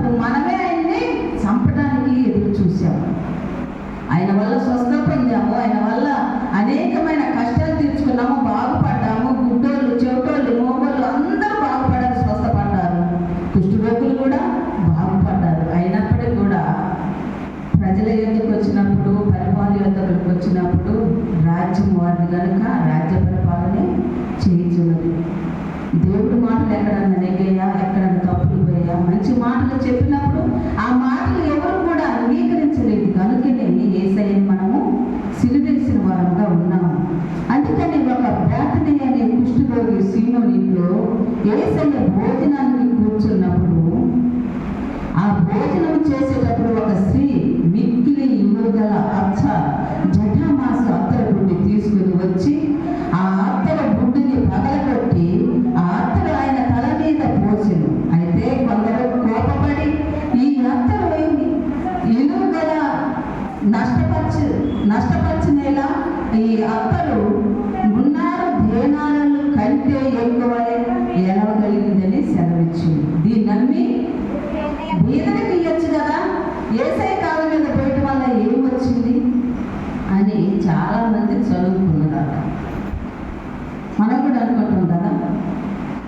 చూసినప్పుడు మనమే ఆయన్ని చంపడానికి ఎదురు చూసాము. ఆయన వల్ల స్వస్థ పొందాము, ఆయన వల్ల అనేకమైన కష్టాలు తీర్చుకున్నాము, బాగుపడ్డాము. గుడ్డోళ్ళు, చెవిటోళ్ళు, మోగోళ్ళు అందరూ బాగుపడ్డారు, స్వస్థపడ్డారు. కుష్ఠరోగులు కూడా బాగుపడ్డారు. అయినప్పటికీ కూడా ప్రజల యొద్దకు వచ్చినప్పుడు, పరిపాలన యొద్దకు వచ్చినప్పుడు రాజ్యం వారిది కనుక రాజ్య పరిపాలనే చేయించున్నది. దేవుడి మాటలు ఎక్కడన్నా నెగ్గయ్యా, ఎక్కడన్నా తప్పులు పోయా, మంచి మాటలు చెప్పినప్పుడు ఆ మాటలు ఎవరు కూడా అంగీకరించలేదు. కనుకనే యేసయ్యని మనము సిలువేసిన వారంగా ఉన్నాము. అందుకని ఒక బేతనీ అనే కుష్ఠరోగి సీమోను ఇంట్లో యేసయ్య భోజనానికి కూర్చున్నప్పుడు, ఆ భోజనం చేసేటప్పుడు ఒక స్త్రీ మిక్కిలి ఇనుగల అచ్చ జటామాసు అత్తర గుండి తీసుకుని వచ్చి ఆ అత్తర గుండిని పగలగొట్టి ఆ అత్తరు ఆయన తల మీద పోసెను. అయితే కొందరు కోపపడి ఈ అత్తరు ఇనుగల నష్టపరిచినేలా ఈ